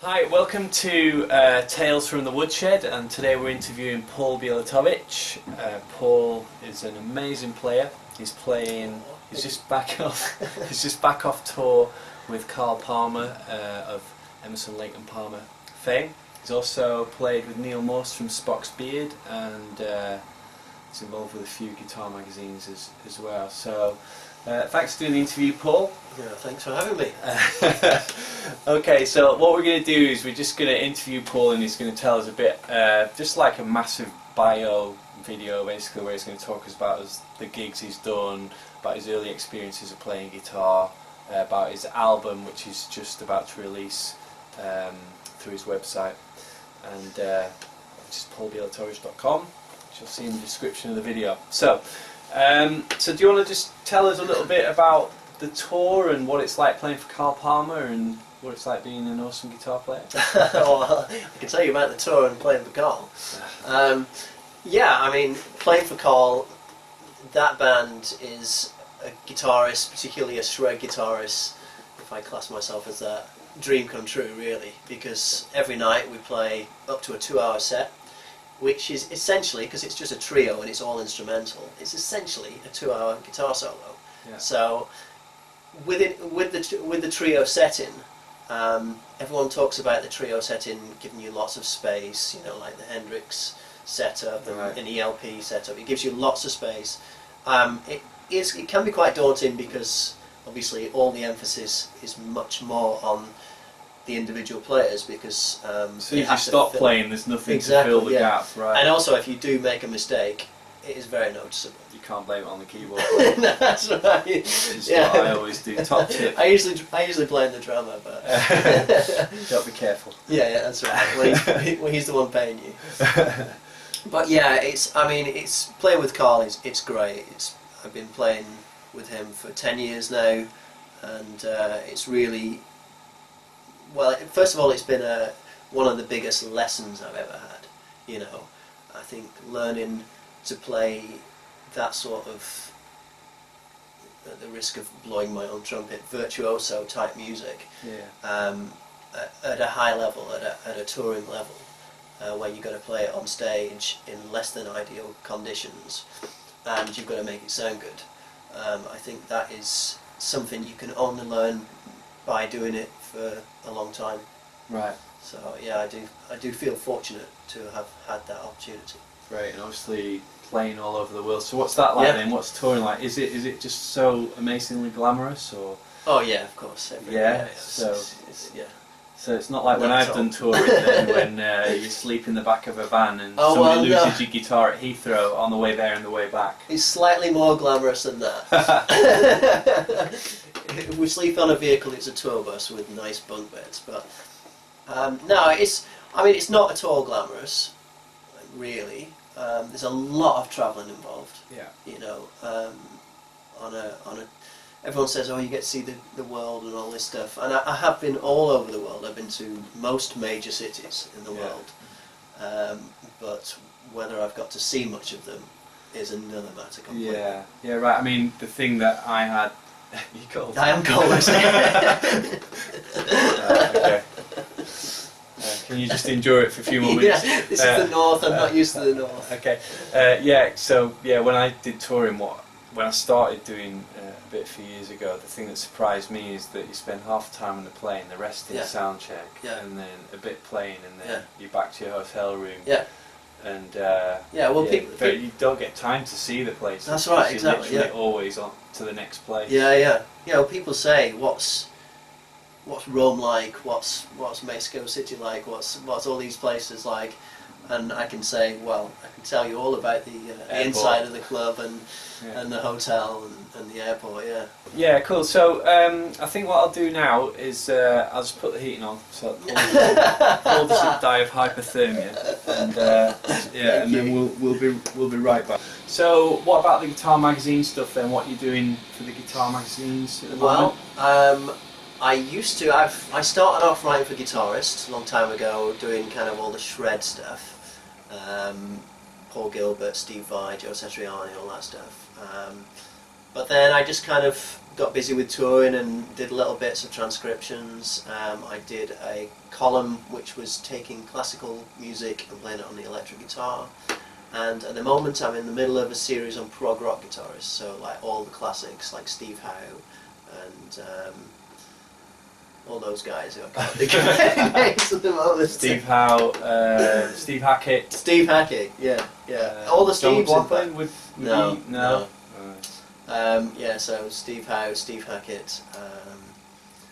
Hi, welcome to Tales from the Woodshed, and today we're interviewing Paul Bielatowicz. Paul is an amazing player. He's just back off tour with Carl Palmer of Emerson, Lake and Palmer fame. He's also played with Neil Morse from Spock's Beard, and he's involved with a few guitar magazines as well. So thanks for doing the interview, Paul. Yeah, thanks for having me. Okay, so what we're going to do is we're just going to interview Paul, and he's going to tell us a bit, just like a massive bio video basically, where he's going to talk us about the gigs he's done, about his early experiences of playing guitar, about his album which he's just about to release through his website, and which is paulbielatowicz.com, which you'll see in the description of the video. So do you want to just tell us a little bit about the tour and what it's like playing for Carl Palmer and what it's like being an awesome guitar player? Well, I can tell you about the tour and playing for Carl. Yeah, I mean, playing for Carl, that band is a guitarist, particularly a shred guitarist, if I class myself as that, dream come true really, because every night we play up to a 2-hour set, which is essentially, because it's just a trio and it's all instrumental, it's essentially a 2-hour guitar solo. Yeah. So with the trio setting, everyone talks about the trio setting giving you lots of space, you know, like the Hendrix setup and an ELP setup. It gives you lots of space. It can be quite daunting because obviously all the emphasis is much more on the individual players, because so if you stop playing, there's nothing to fill the gap, right? And also, if you do make a mistake, it is very noticeable. You can't blame it on the keyboard player. No, that's right. Which is what I always do. Top tip. I usually blame the drummer, but got to be careful. Yeah, that's right. Well, he's the one paying you. But yeah, it's playing with Carl. It's great. I've been playing with him for 10 years now, and it's really, well, first of all, it's been one of the biggest lessons I've ever had. You know, I think learning to play that sort of, at the risk of blowing my own trumpet, virtuoso type music, at a high level, at a touring level, where you've got to play it on stage in less than ideal conditions, and you've got to make it sound good. I think that is something you can only learn by doing it for a long time. Right. So yeah, I do feel fortunate to have had that opportunity. Great, and obviously playing all over the world. So what's that like then? What's touring like? Is it just so amazingly glamorous, or? Oh yeah, of course. So it's not like when I've done touring then, when you sleep in the back of a van and somebody loses your guitar at Heathrow on the way there and the way back. It's slightly more glamorous than that. If we sleep on a vehicle, it's a tour bus with nice bunk beds, but no, it's not at all glamorous, really. There's a lot of travelling involved. Yeah. You know, everyone says, oh, you get to see the world and all this stuff, and I have been all over the world. I've been to most major cities in the world, but whether I've got to see much of them is another matter completely. Yeah, right. I mean, the thing that I had. You cold? I am cold. Okay. Can you just endure it for a few more minutes? Yeah, this is the north. I'm not used to the north. Okay. When I did touring, when I started doing a bit a few years ago, the thing that surprised me is that you spend half the time on the plane, the rest in sound check, and then a bit playing, and then you're back to your hotel room. Yeah. And you don't get time to see the place. That's right, exactly. You're literally always on to the next place. Yeah. Well, people say, what's Rome like? What's Mexico City like? What's all these places like? And I can say, well, I can tell you all about the inside of the club and the hotel and the airport. Yeah, cool. So I think what I'll do now is I'll just put the heating on, so Paul doesn't die of hypothermia, and then we'll be right back. So what about the guitar magazine stuff then? What are you doing for the guitar magazines at the moment? I started off writing for Guitarist a long time ago, doing kind of all the shred stuff. Paul Gilbert, Steve Vai, Joe Satriani, all that stuff. but then I just kind of got busy with touring and did little bits of transcriptions. I did a column which was taking classical music and playing it on the electric guitar. And at the moment I'm in the middle of a series on prog rock guitarists, so like all the classics like Steve Howe and all those guys who I can't think of any names at the moment. Steve Howe, Steve Hackett. Steve Hackett, yeah. All the John Steves. McLaughlin would No, he? No. Yeah, so Steve Howe, Steve Hackett,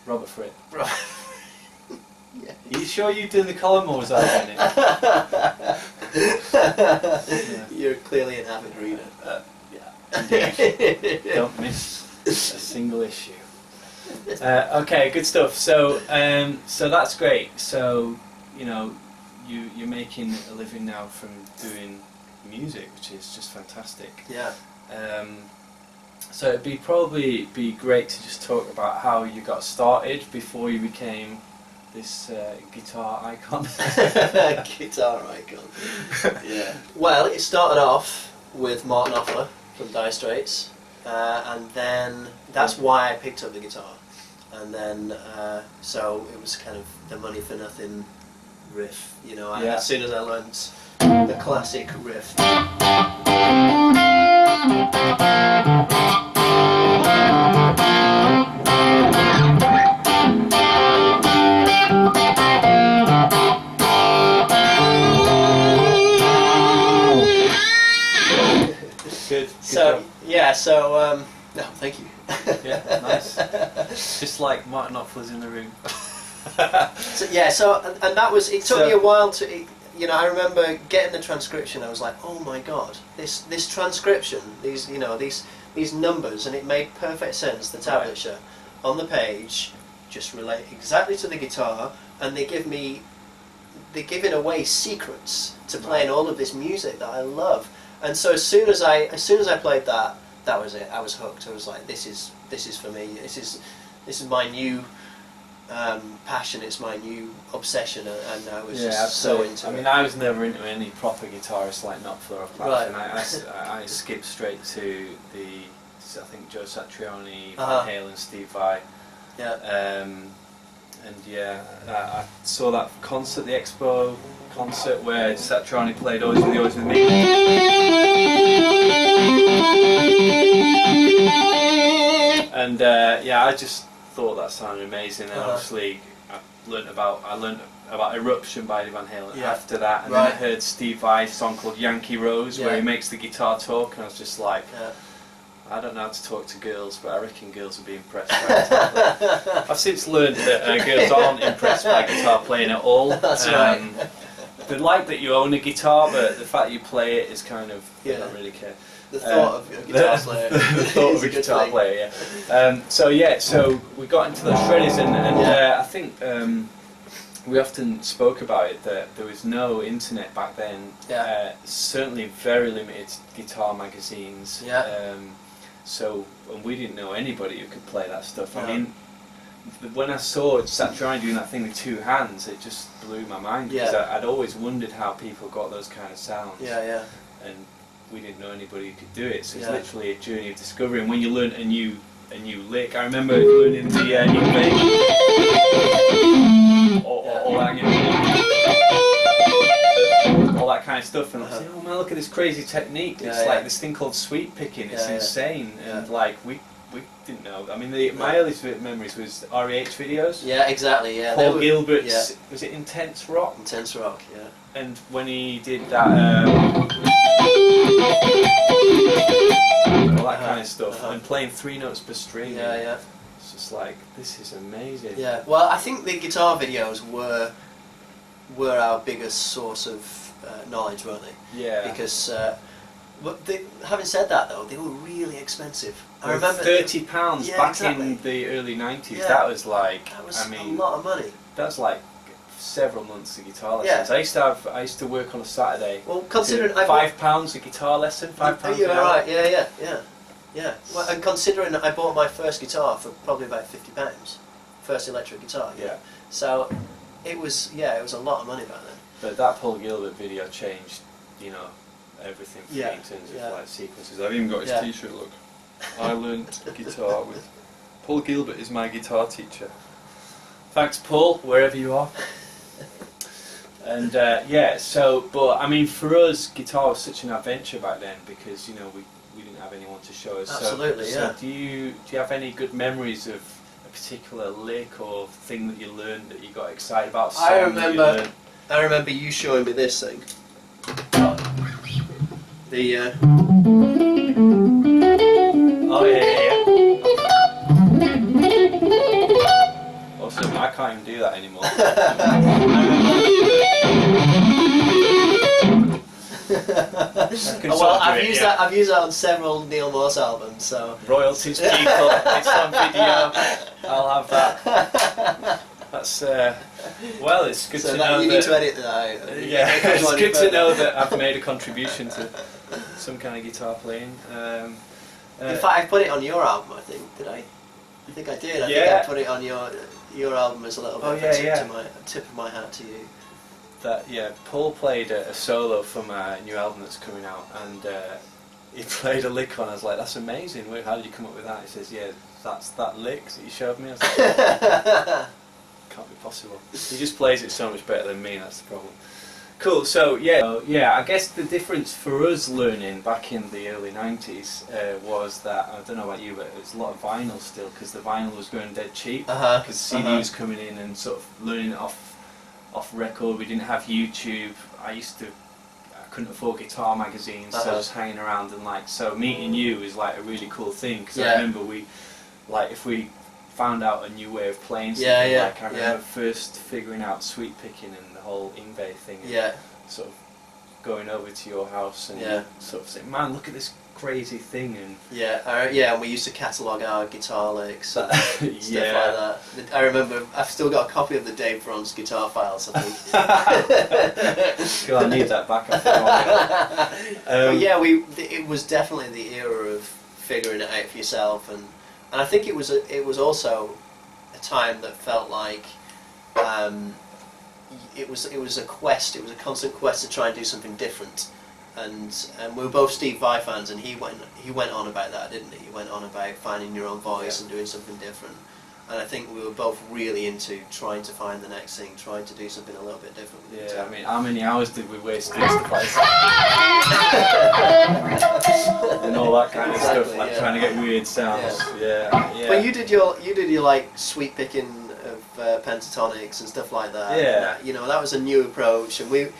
Robert Fripp. yeah. Are you sure you did the column or was I doing it? You're clearly an avid reader. Yeah, indeed. Don't miss a single issue. Okay, good stuff. So, so that's great. So, you know, you're making a living now from doing music, which is just fantastic. Yeah. So it'd probably be great to just talk about how you got started before you became this guitar icon. Guitar icon. Yeah. Well, it started off with Martin Offler from Dire Straits, and then that's why I picked up the guitar. And then, so it was kind of the money for nothing riff, you know. Yeah. As soon as I learnt the classic riff. Good. So yeah, so no, thank you. Yeah, nice. Just like Martin Knopfler's in the room. So yeah, so and that was. It took me a while to. You know, I remember getting the transcription. I was like, oh my god, this transcription, these these numbers, and it made perfect sense. The tablature on the page just relate exactly to the guitar, and they give in away secrets to playing all of this music that I love. And so as soon as I played that, that was it. I was hooked. I was like, this is for me. This is my new passion. It's my new obsession, and I was just so into it. I mean, I was never into any proper guitarists like Knopfler or Clapton. Right. I skipped straight to I think Joe Satriani, Uh-huh. Van Halen, Steve Vai. Yeah. And yeah, I saw that concert, the Expo concert, where Satriani played Always With You, Always With Me. And yeah, I just thought that sounded amazing. And obviously, I learnt about Eruption by Van Halen after that. And then I heard Steve Vai's song called Yankee Rose, where he makes the guitar talk, and I was just like, I don't know how to talk to girls, but I reckon girls would be impressed by guitar. I've since learned that girls aren't impressed by guitar playing at all. That's right. They like that you own a guitar, but the fact you play it is kind of, they don't really care. The thought of a guitar player. The thought of a guitar player, yeah. So we got into those shredders, and I think we often spoke about it, that there was no internet back then. Certainly very limited guitar magazines. So, and we didn't know anybody who could play that stuff. I mean, when I saw Satriani doing that thing with two hands, it just blew my mind, because I'd always wondered how people got those kind of sounds. And we didn't know anybody who could do it. So it's literally a journey of discovery. And when you learn a new lick, I remember learning the new lick, all that, all that kind of stuff, and I was like, oh man, look at this crazy technique. It's like this thing called sweep picking. It's insane, and like we didn't know. I mean, my earliest memories was REH videos. Yeah, exactly. Yeah. Paul Gilbert's was it Intense Rock? Intense Rock. Yeah. And when he did that, all that kind of stuff, and playing 3 notes per string. It's just like, this is amazing. Yeah. Well, I think the guitar videos were our biggest source of knowledge, weren't they? Yeah. Because, having said that though, they were really expensive. I remember £30 back in the early 90s. That was like, that was a lot of money. That's like several months of guitar lessons. I used to work on a Saturday. Well, considering £5 a guitar lesson, £5 You're an hour. right. Yeah. Well, and considering that I bought my first guitar for probably about £50, first electric guitar. Yeah. So it was a lot of money back then. But that Paul Gilbert video changed, everything for me in terms of like sequences. I've even got his T-shirt. Look. I learnt guitar with Paul Gilbert is my guitar teacher. Thanks, Paul, wherever you are. And yeah, so, but I mean, for us, guitar was such an adventure back then because, you know, we didn't have anyone to show us. Absolutely, so yeah. Do you have any good memories of a particular lick or thing that you learned that you got excited about? I remember you showing me this thing. The Oh yeah. Awesome! I can't even do that anymore. well, I've used that on several Neil Morse albums, so royalties, people. It's on video. I'll have that. That's well, it's good to know you that. need to edit that out. Yeah, it's good to know that I've made a contribution to some kind of guitar playing. In fact, I put it on your album. I think did I? I think I did. I think I put it on your album as a little bit of a tip of my hat to you. Paul played a solo from a new album that's coming out, and he played a lick on. I was like, "That's amazing! How did you come up with that?" He says, "Yeah, that's that lick that you showed me." I was like, "Can't be possible." He just plays it so much better than me. That's the problem. Cool. So I guess the difference for us learning back in the early '90s was that, I don't know about you, but it was a lot of vinyl still, because the vinyl was going dead cheap. Because CD was coming in and sort of learning it off record. We didn't have YouTube. I couldn't afford guitar magazines, so I was hanging around, and so meeting you was like a really cool thing, because I remember if we found out a new way of playing something, I remember first figuring out sweep picking and the whole Ingve thing, and sort of going over to your house and sort of saying, "Man, look at this crazy thing," and and we used to catalogue our guitar licks and stuff like that. I remember I've still got a copy of the Dave Brons guitar files, I think. God, I need that back. It was definitely the era of figuring it out for yourself, and I think it was also a time that felt like it was a quest. It was a constant quest to try and do something different. And we were both Steve Vai fans, and he went on about that, didn't he? He went on about finding your own voice and doing something different. And I think we were both really into trying to find the next thing, trying to do something a little bit different. Yeah, I mean, how many hours did we waste doing stuff like and all that kind of stuff, like trying to get weird sounds. Yeah. But you did your like sweep picking of pentatonics and stuff like that. Yeah. And that was a new approach, and we'd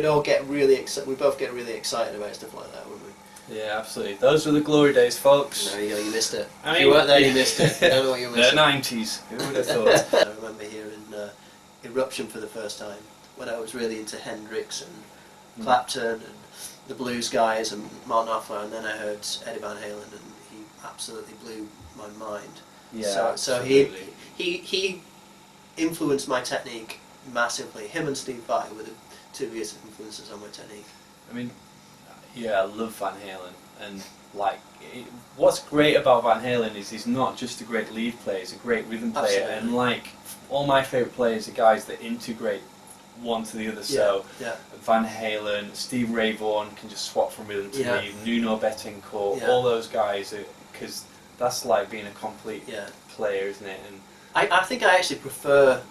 all get really we both get really excited about stuff like that, wouldn't we? Yeah, absolutely. Those were the glory days, folks. There you go, you missed it. I mean, if you weren't there, you missed it. I don't know what you missed. The 90s. Who would have thought? I remember hearing Eruption for the first time when I was really into Hendrix and Clapton and the blues guys and Martin Knopfler, and then I heard Eddie Van Halen, and he absolutely blew my mind. Yeah. So he influenced my technique massively. Him and Steve Vai were the two biggest influences on my technique. I mean, I love Van Halen, and what's great about Van Halen is he's not just a great lead player, he's a great rhythm player. Absolutely. And all my favourite players are guys that integrate one to the other. So Van Halen, Steve Ray Vaughan can just swap from rhythm to lead, Nuno Bettencourt, all those guys, because that's like being a complete player, isn't it? And I think I actually prefer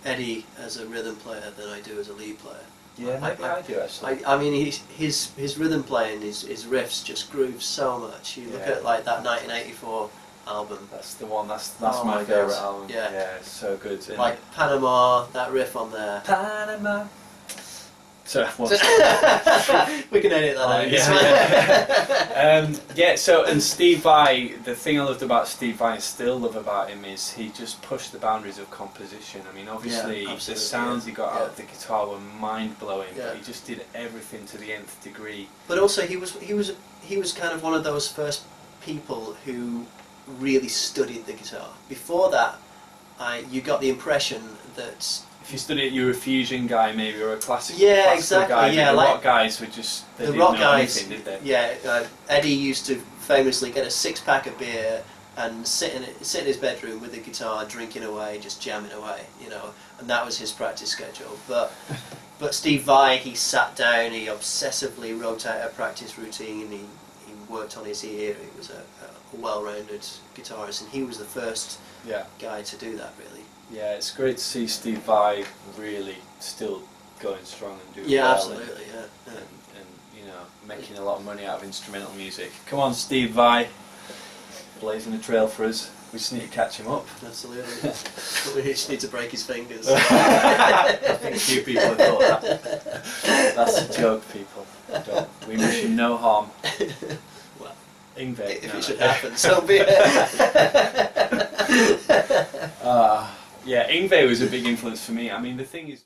Eddie as a rhythm player than I do as a lead player. Yeah, maybe I do actually. I mean, his rhythm playing, his riffs just groove so much. You look at that 1984 album. That's the one. That's my favourite album. Yeah, it's so good. And like Panama, that riff on there. Panama. So we can edit that out. So and Steve Vai, the thing I loved about Steve Vai and still love about him is he just pushed the boundaries of composition. I mean, obviously the sounds he got out of the guitar were mind blowing, but he just did everything to the nth degree. But also he was kind of one of those first people who really studied the guitar. Before that, you got the impression that if you studied, you were a fusion guy maybe, or a classical exactly. guy. The rock guys were just they didn't know anything, did they? Yeah, Eddie used to famously get a 6-pack of beer and sit in his bedroom with the guitar, drinking away, just jamming away, and that was his practice schedule. But Steve Vai, he sat down, he obsessively wrote out a practice routine, he worked on his ear. He was a well-rounded guitarist, and he was the first Yeah. guy to do that, really. Yeah, it's great to see Steve Vai really still going strong and doing Yeah, well. absolutely. Yeah. And you know, making a lot of money out of instrumental music. Come on, Steve Vai, blazing a trail for us. We just need to catch him up. Absolutely. We just need to break his fingers. I think a few people have thought that. That's a joke, people. Don't. We wish him no harm. Well, Ingve. if it should happen, so be it. Yeah, Ingve was a big influence for me. I mean, the thing is...